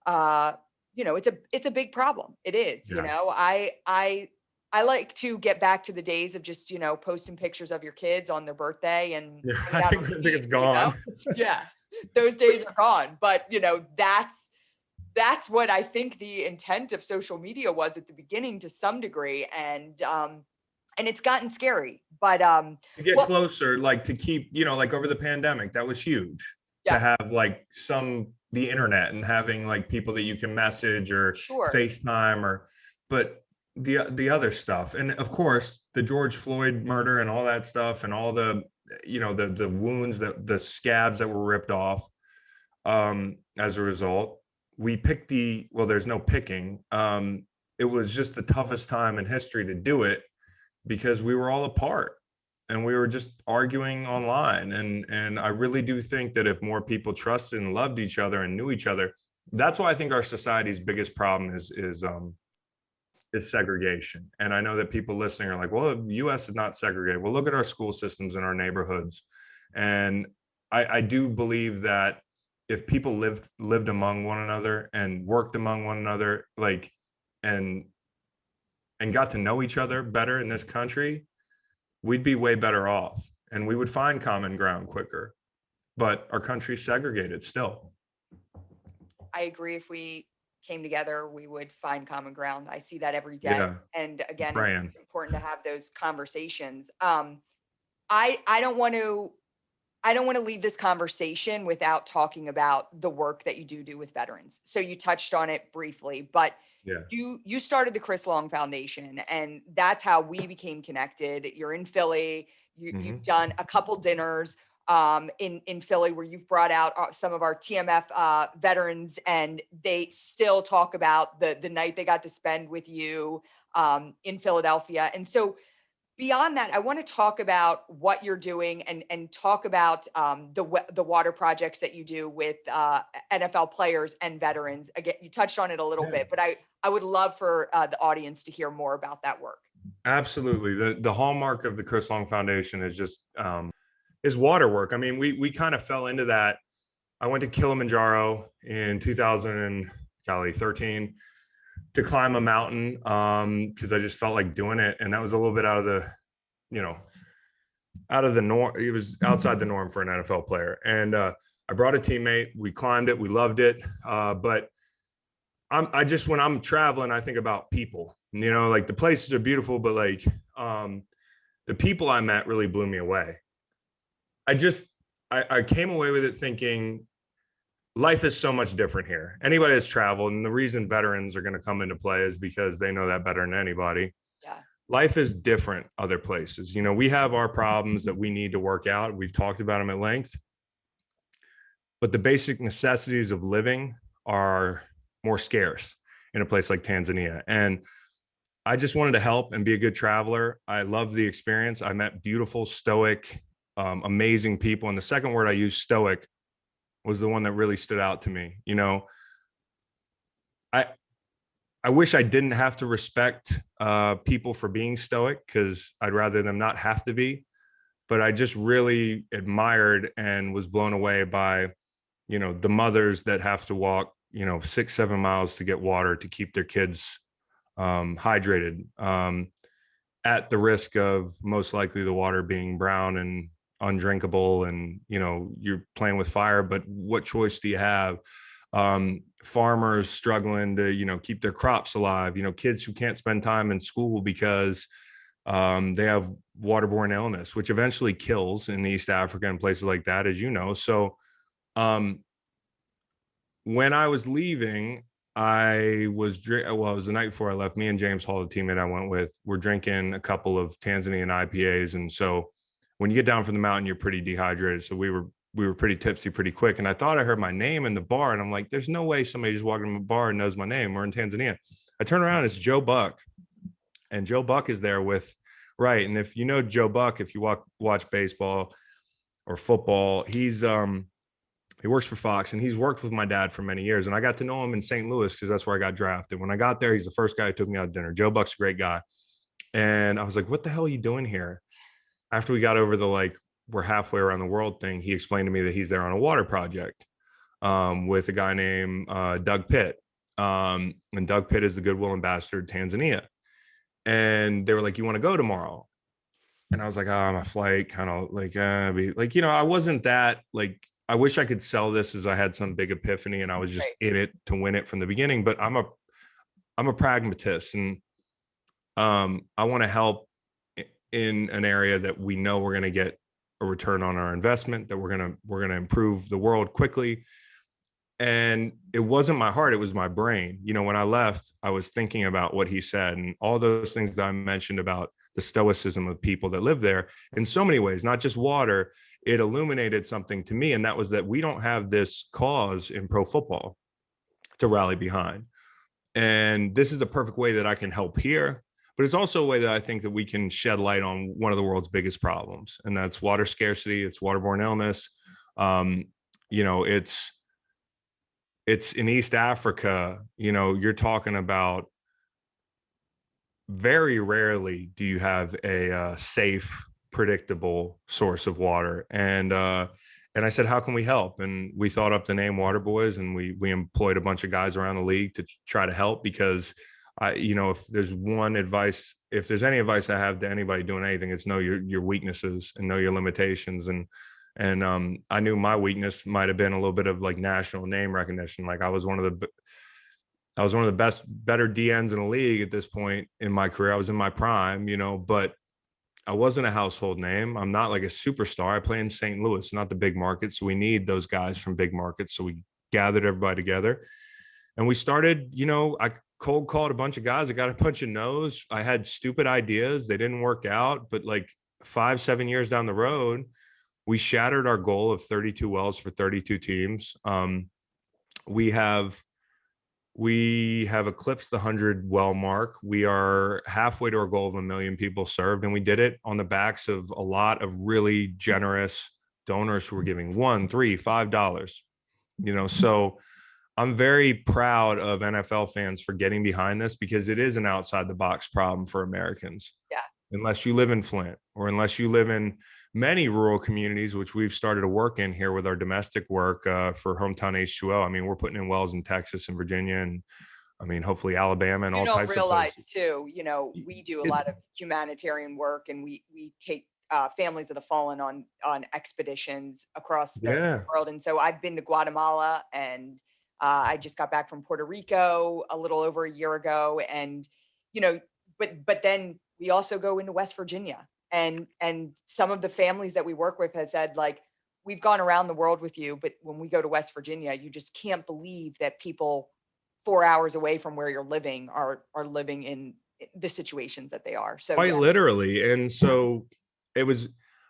you know, it's a big problem. It is, you know, I like to get back to the days of just, you know, posting pictures of your kids on their birthday and I think it's gone. You know? Yeah, those days are gone. But, you know, that's what I think the intent of social media was at the beginning to some degree. And it's gotten scary, but to get closer, like to keep, you know, like over the pandemic, that was huge to have like the internet and having like people that you can message or FaceTime, or, but the other stuff. And of course, the George Floyd murder and all that stuff, and all the, you know, the wounds, the scabs that were ripped off as a result. We picked well, there's no picking. It was just the toughest time in history to do it, because we were all apart and we were just arguing online. And I really do think that if more people trusted and loved each other and knew each other, that's why I think our society's biggest problem is segregation. And I know that people listening are like, well, the US is not segregated. Well, look at our school systems in our neighborhoods. And I do believe that if people lived among one another and worked among one another, like, and got to know each other better in this country, we'd be way better off, and we would find common ground quicker. But our country's segregated still. I agree. If we came together, we would find common ground. I see that every day. Yeah. And again, Brian, it's important to have those conversations. I don't want to leave this conversation without talking about the work that you do with veterans. So you touched on it briefly, but you started the Chris Long Foundation, and that's how we became connected. You're in Philly. You've done a couple dinners in Philly where you've brought out some of our TMF veterans, and they still talk about the night they got to spend with you in Philadelphia. And so beyond that, I want to talk about what you're doing and talk about the water projects that you do with NFL players and veterans. Again, you touched on it a little bit, but I would love for the audience to hear more about that work. Absolutely. The hallmark of the Chris Long Foundation is just is water work. I mean, we kind of fell into that. I went to Kilimanjaro in 2013 to climb a mountain because I just felt like doing it, and that was a little bit out of the norm. It was outside the norm for an NFL player, and I brought a teammate. We climbed it, we loved it, but I just, when I'm traveling, I think about people. You know, like the places are beautiful, but like the people I met really blew me away. I came away with it thinking, life is so much different here. Anybody that's traveled, and the reason veterans are going to come into play is because they know that better than anybody. Yeah. Life is different other places. You know, we have our problems that we need to work out. We've talked about them at length. But the basic necessities of living are more scarce in a place like Tanzania. And I just wanted to help and be a good traveler. I loved the experience. I met beautiful, stoic, amazing people. And the second word I used, stoic, was the one that really stood out to me. You know, I wish I didn't have to respect people for being stoic, because I'd rather them not have to be. But I just really admired and was blown away by the mothers that have to walk 6-7 miles to get water to keep their kids hydrated, at the risk of most likely the water being brown and undrinkable, and you're playing with fire. But what choice do you have? Farmers struggling to keep their crops alive, kids who can't spend time in school because they have waterborne illness, which eventually kills in East Africa and places like that, as you know. So when I was leaving, it was the night before I left. Me and James Hall, the teammate I went with, were drinking a couple of Tanzanian IPAs. And so when you get down from the mountain, you're pretty dehydrated. So we were pretty tipsy pretty quick. And I thought I heard my name in the bar. And I'm like, there's no way somebody just walking in the bar and knows my name. We're in Tanzania. I turn around, it's Joe Buck. And Joe Buck is there with, right. And if you know Joe Buck, if you watch baseball or football, he works for Fox, and he's worked with my dad for many years. And I got to know him in St. Louis because that's where I got drafted. When I got there, he's the first guy who took me out to dinner. Joe Buck's a great guy. And I was like, what the hell are you doing here? After we got over the we're halfway around the world thing, he explained to me that he's there on a water project with a guy named Doug Pitt. And Doug Pitt is the Goodwill Ambassador to Tanzania. And they were like, you want to go tomorrow? And I was like, my flight kind of I wasn't that I wish I could sell this as I had some big epiphany and I was just in it to win it from the beginning, but I'm a pragmatist, and I want to help in an area that we know we're going to get a return on our investment, that we're going to improve the world quickly. And it wasn't my heart, it was my brain. When I left, I was thinking about what he said and all those things that I mentioned about the stoicism of people that live there in so many ways, not just water. It illuminated something to me, and that was that we don't have this cause in pro football to rally behind. And this is a perfect way that I can help here, but it's also a way that I think that we can shed light on one of the world's biggest problems, and that's water scarcity. It's waterborne illness. It's in East Africa, you're talking about very rarely do you have a safe, predictable source of water. And I said, how can we help? And we thought up the name Water Boys, and we employed a bunch of guys around the league to try to help, because if there's any advice I have to anybody doing anything, it's know your weaknesses and know your limitations. And I knew my weakness might have been a little bit of national name recognition. I was one of the better DNs in the league at this point in my career. I was in my prime, but I wasn't a household name. I'm not like a superstar. I play in St. Louis, not the big market. So we need those guys from big markets. So we gathered everybody together and we started, I cold called a bunch of guys. I got a bunch of no's. I had stupid ideas. They didn't work out, but 5-7 years down the road, we shattered our goal of 32 wells for 32 teams. We have eclipsed the 100 well mark. We are halfway to our goal of 1 million people served. And we did it on the backs of a lot of really generous donors who were giving $1, $3, $5, so I'm very proud of NFL fans for getting behind this, because it is an outside the box problem for Americans. Yeah. Unless you live in Flint, or unless you live in many rural communities, which we've started to work in here with our domestic work for Hometown H2O. I mean, we're putting in wells in Texas and Virginia, and hopefully Alabama and all types of places. You don't realize too, we do a lot of humanitarian work, and we take families of the fallen on expeditions across the world. And so I've been to Guatemala, and I just got back from Puerto Rico a little over a year ago. And, but then we also go into West Virginia, and some of the families that we work with has said, we've gone around the world with you, but when we go to West Virginia, you just can't believe that people 4 hours away from where you're living are living in the situations that they are. So quite literally. And so it was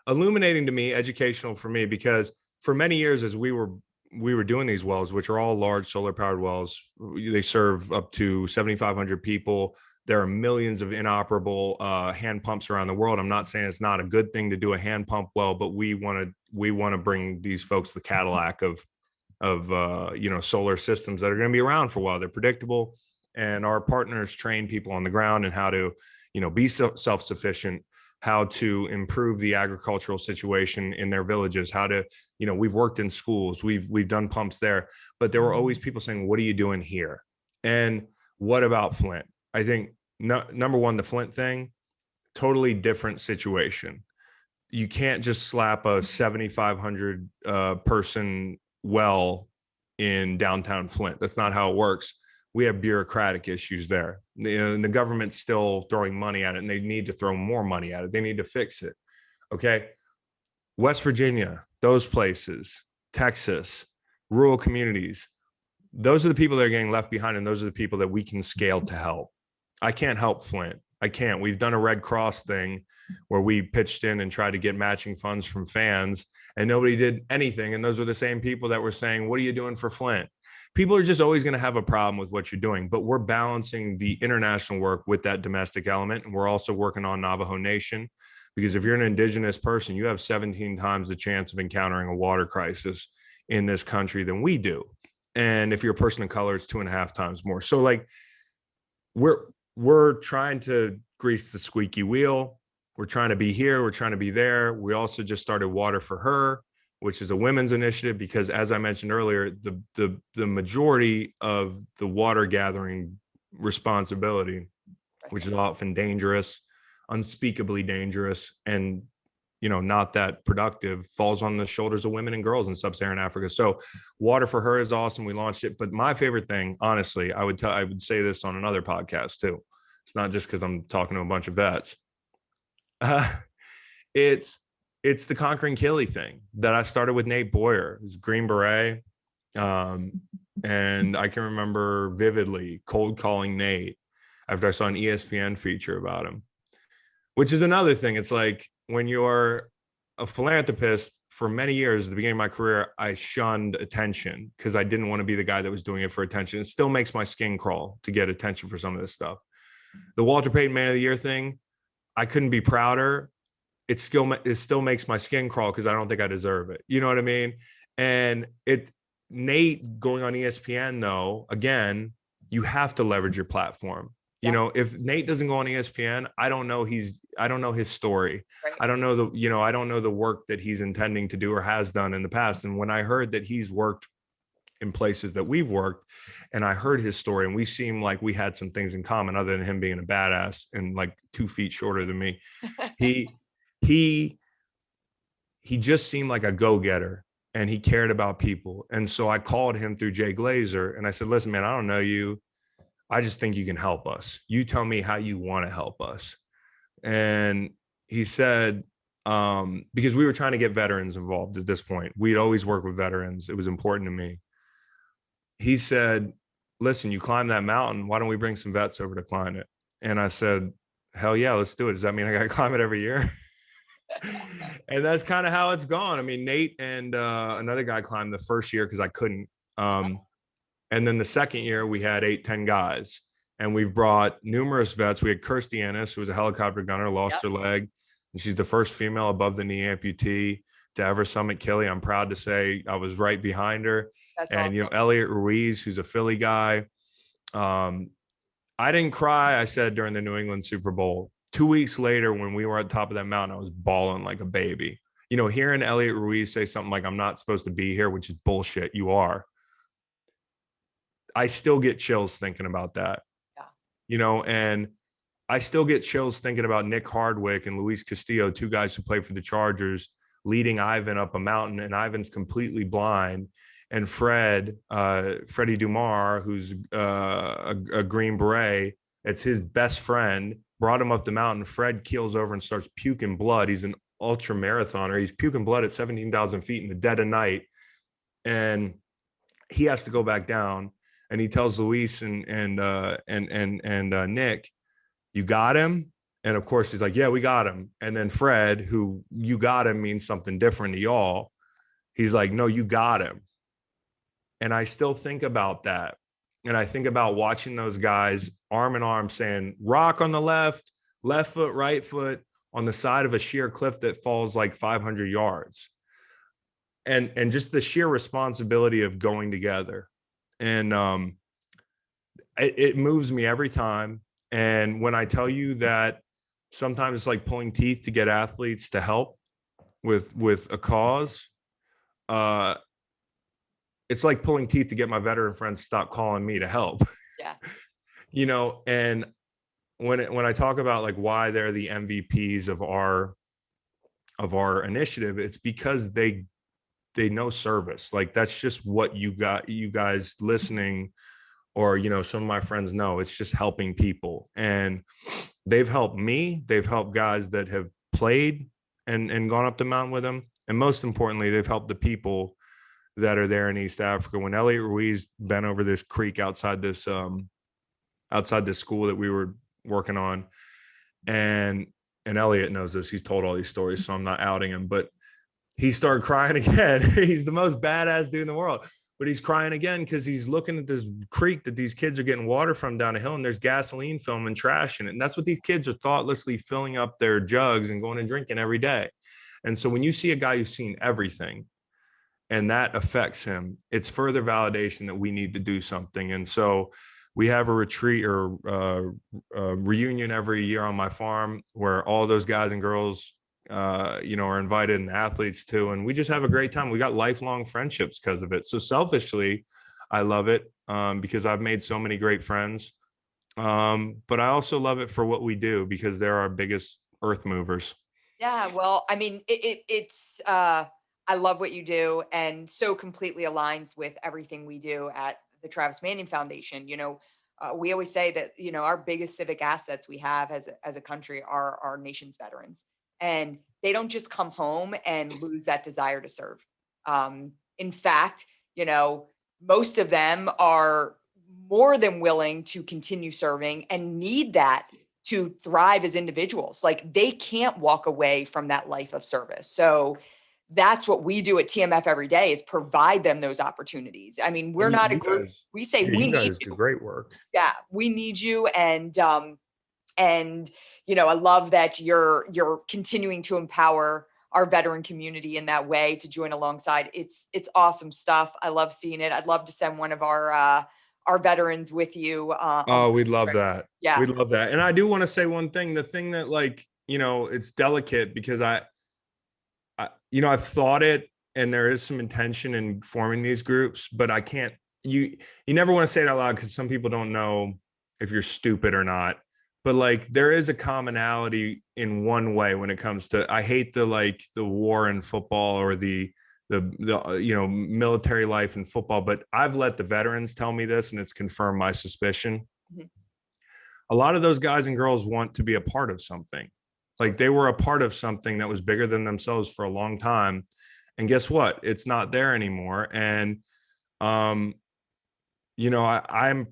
illuminating to me, educational for me, because for many years, as we were doing these wells, which are all large solar powered wells, they serve up to 7,500 people. There are millions of inoperable hand pumps around the world. I'm not saying it's not a good thing to do a hand pump well, but we want to bring these folks the Cadillac of solar systems that are going to be around for a while. They're predictable, and our partners train people on the ground and how to be self-sufficient how to improve the agricultural situation in their villages, how to, we've worked in schools, we've done pumps there, but there were always people saying, what are you doing here? And what about Flint? I think number one, the Flint thing, totally different situation. You can't just slap a 7,500 person well in downtown Flint. That's not how it works. We have bureaucratic issues there. And the government's still throwing money at it, and they need to throw more money at it. They need to fix it. Okay. West Virginia, those places, Texas, rural communities, those are the people that are getting left behind, and those are the people that we can scale to help. I can't help Flint. I can't. We've done a Red Cross thing where we pitched in and tried to get matching funds from fans, and nobody did anything. And those were the same people that were saying, what are you doing for Flint? People are just always going to have a problem with what you're doing, but we're balancing the international work with that domestic element. And we're also working on Navajo Nation, because if you're an indigenous person, you have 17 times the chance of encountering a water crisis in this country than we do. And if you're a person of color, it's 2.5 times more. So like we're trying to grease the squeaky wheel. We're trying to be here. We're trying to be there. We also just started Water for Her, which is a women's initiative, because as I mentioned earlier, the majority of the water gathering responsibility, which is often dangerous, unspeakably dangerous, and not that productive, falls on the shoulders of women and girls in sub-Saharan Africa. So Water for Her is awesome. We launched it. But my favorite thing, honestly, I would say this on another podcast too. It's not just because I'm talking to a bunch of vets. It's the Conquering Kili thing that I started with Nate Boyer, who's Green Beret. And I can remember vividly cold calling Nate after I saw an ESPN feature about him, which is another thing. It's like when you're a philanthropist, for many years at the beginning of my career, I shunned attention because I didn't want to be the guy that was doing it for attention. It still makes my skin crawl to get attention for some of this stuff. The Walter Payton Man of the Year thing, I couldn't be prouder. It still makes my skin crawl because I don't think I deserve it. You know what I mean? And Nate going on ESPN though, again, you have to leverage your platform. Yeah. If Nate doesn't go on ESPN, I don't know his story. Right. I don't know the work that he's intending to do or has done in the past. And when I heard that he's worked in places that we've worked, and I heard his story, and we seemed like we had some things in common other than him being a badass and like 2 feet shorter than me. He just seemed like a go-getter, and he cared about people. And so I called him through Jay Glazer and I said, listen, man, I don't know you. I just think you can help us. You tell me how you want to help us. And he said, because we were trying to get veterans involved at this point. We'd always worked with veterans. It was important to me. He said, listen, you climb that mountain. Why don't we bring some vets over to climb it? And I said, hell yeah, let's do it. Does that mean I got to climb it every year? And that's kind of how it's gone. I mean, Nate and another guy climbed the first year because I couldn't. And then the second year we had 8-10 guys, and we've brought numerous vets. We had Kirstie Ennis, who was a helicopter gunner, lost her leg, and she's the first female above the knee amputee to ever summit Kili. I'm proud to say I was right behind her. That's and awesome. Elliot Ruiz, who's a Philly guy. I didn't cry, I said, during the New England Super Bowl. 2 weeks later, when we were at the top of that mountain, I was bawling like a baby. Hearing Elliot Ruiz say something like, I'm not supposed to be here, which is bullshit. You are. I still get chills thinking about that. Yeah. And I still get chills thinking about Nick Hardwick and Luis Castillo, 2 guys who played for the Chargers, leading Ivan up a mountain, and Ivan's completely blind. And Freddie Dumar, who's a Green Beret, it's his best friend, brought him up the mountain. Fred keels over and starts puking blood. He's an ultra marathoner. He's puking blood at 17,000 feet in the dead of night. And he has to go back down. And he tells Luis and Nick, you got him? And of course he's like, yeah, we got him. And then Fred, who you got him means something different to y'all. He's like, no, you got him. And I still think about that. And I think about watching those guys arm in arm saying, rock on the left foot, right foot on the side of a sheer cliff that falls like 500 yards. And just the sheer responsibility of going together. And it moves me every time. And when I tell you that sometimes it's like pulling teeth to get athletes to help with a cause. uh it's like pulling teeth to get my veteran friends to stop calling me to help. Yeah. And when I talk about like why they're the MVPs of our initiative, it's because they know service. Like that's just what you guys listening, or some of my friends know. It's just helping people, and they've helped me. They've helped guys that have played and gone up the mountain with them, and most importantly, they've helped the people that are there in East Africa. When Elliot Ruiz bent over this creek outside this school that we were working on, and Elliot knows this. He's told all these stories, so I'm not outing him, but he started crying again. He's the most badass dude in the world, but he's crying again because he's looking at this creek that these kids are getting water from down a hill, and there's gasoline film and trash in it. And that's what these kids are thoughtlessly filling up their jugs and going and drinking every day. And so when you see a guy who's seen everything and that affects him, it's further validation that we need to do something. And so we have a retreat or a reunion every year on my farm where all those guys and girls are invited, and the athletes too. And we just have a great time. We got lifelong friendships because of it. So selfishly, I love it because I've made so many great friends. But I also love it for what we do because they're our biggest earth movers. Yeah, well, I mean, it's I love what you do, and so completely aligns with everything we do at the Travis Manning Foundation. We always say that our biggest civic assets we have as a country are our nation's veterans, and they don't just come home and lose that desire to serve. In fact, most of them are more than willing to continue serving and need that to thrive as individuals. Like they can't walk away from that life of service. So that's what we do at TMF every day, is provide them those opportunities. I mean, we're And not a you group. guys, We say yeah, we you need guys do you. great work. Yeah, we need you. And I love that you're continuing to empower our veteran community in that way to join alongside. It's awesome stuff. I love seeing it. I'd love to send one of our veterans with you. Oh, we'd love that. Yeah. We'd love that. And I do want to say one thing, the thing that like, it's delicate because I've thought it, and there is some intention in forming these groups, but I can't, you never want to say it out loud because some people don't know if you're stupid or not. But like there is a commonality in one way when it comes to, I hate the war in football or the military life in football, but I've let the veterans tell me this and it's confirmed my suspicion. Mhm. A lot of those guys and girls want to be a part of something. Like they were a part of something that was bigger than themselves for a long time. And guess what? It's not there anymore. And, I'm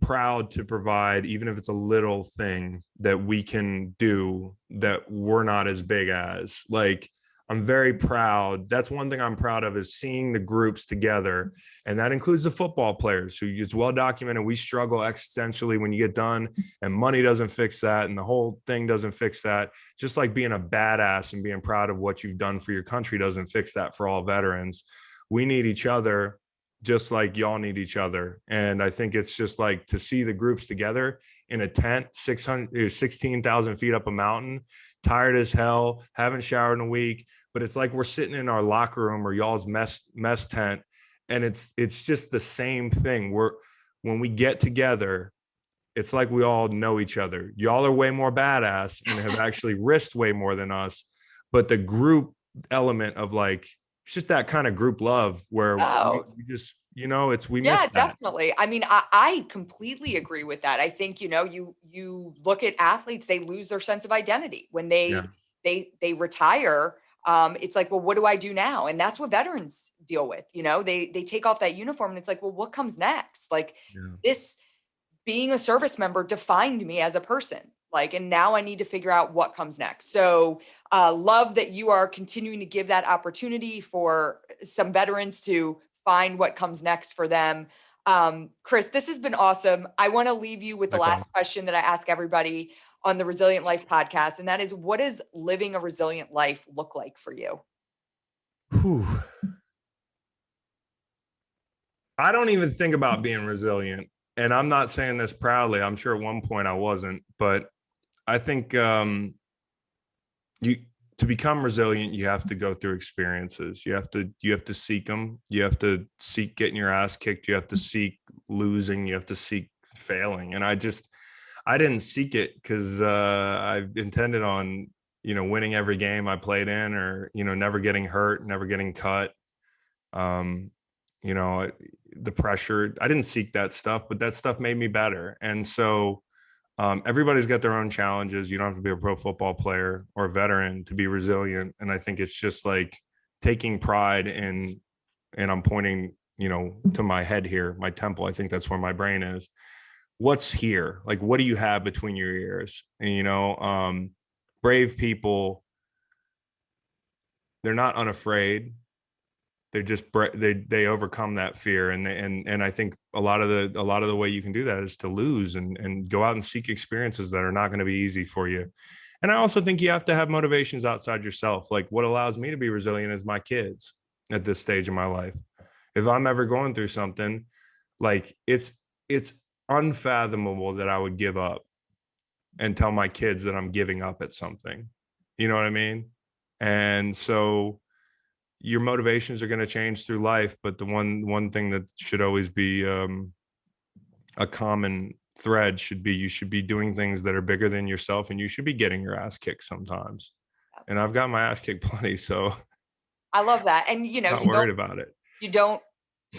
proud to provide, even if it's a little thing that we can do that we're not as big as. Like, I'm very proud. That's one thing I'm proud of, is seeing the groups together. And that includes the football players, who it's well documented. We struggle existentially when you get done, and money doesn't fix that. And the whole thing doesn't fix that. Just like being a badass and being proud of what you've done for your country doesn't fix that for all veterans. We need each other, just like y'all need each other. And I think it's just like to see the groups together in a tent, 16,000 feet up a mountain, tired as hell, haven't showered in a week, but it's like we're sitting in our locker room or y'all's mess tent, and it's just the same thing. When we get together, it's like we all know each other. Y'all are way more badass and have actually risked way more than us, but the group element of like, it's just that kind of group love where Oh, we just, we yeah, miss that. definitely. I mean, I completely agree with that. I think, you look at athletes, they lose their sense of identity when Yeah. they retire. It's like, well, what do I do now? And that's what veterans deal with. They take off that uniform and it's like, well, what comes next? Like Yeah. this being a service member defined me as a person. Like, and now I need to figure out what comes next. So, love that you are continuing to give that opportunity for some veterans to find what comes next for them. Chris, this has been awesome. I want to leave you with the Likewise. last question that I ask everybody on the Resilient Life podcast. And that is, what does living a resilient life look like for you? Whew. I don't even think about being resilient. And I'm not saying this proudly. I'm sure at one point I wasn't, but I think you to become resilient, you have to go through experiences. You have to seek them. You have to seek getting your ass kicked. You have to seek losing. You have to seek failing. And I didn't seek it because I intended on, winning every game I played in, or, never getting hurt, never getting cut. Um, you know, the pressure, I didn't seek that stuff, but that stuff made me better. And so everybody's got their own challenges. You don't have to be a pro football player or a veteran to be resilient. And I think it's just like taking pride in, and I'm pointing, to my head here, my temple. I think that's where my brain is. What's here? Like, what do you have between your ears? And, brave people, they're not unafraid. They're just they overcome that fear, and I think a lot of the way you can do that is to lose and go out and seek experiences that are not going to be easy for you. And I also think you have to have motivations outside yourself. Like, what allows me to be resilient is my kids at this stage of my life. If I'm ever going through something, like, it's unfathomable that I would give up and tell my kids that I'm giving up at something. You know what I mean? And so your motivations are going to change through life, but the one thing that should always be a common thread should be, you should be doing things that are bigger than yourself, and you should be getting your ass kicked sometimes. And I've got my ass kicked plenty, so I love that. And not worried about it. You don't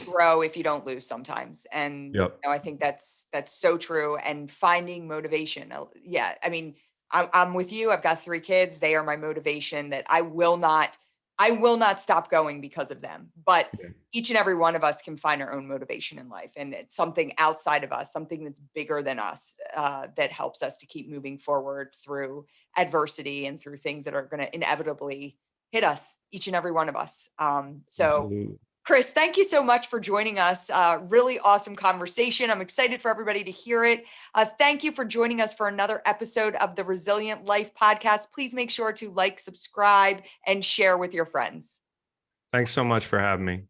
grow if you don't lose sometimes. And Yep. I think that's so true. And finding motivation. Yeah. I mean, I'm with you. I've got 3 kids. They are my motivation, that I will not stop going because of them. But Yeah. each and every one of us can find our own motivation in life. And it's something outside of us, something that's bigger than us, that helps us to keep moving forward through adversity and through things that are going to inevitably hit us, each and every one of us. So Absolutely. Chris, thank you so much for joining us. Really awesome conversation. I'm excited for everybody to hear it. Thank you for joining us for another episode of the Resilient Life podcast. Please make sure to like, subscribe, and share with your friends. Thanks so much for having me.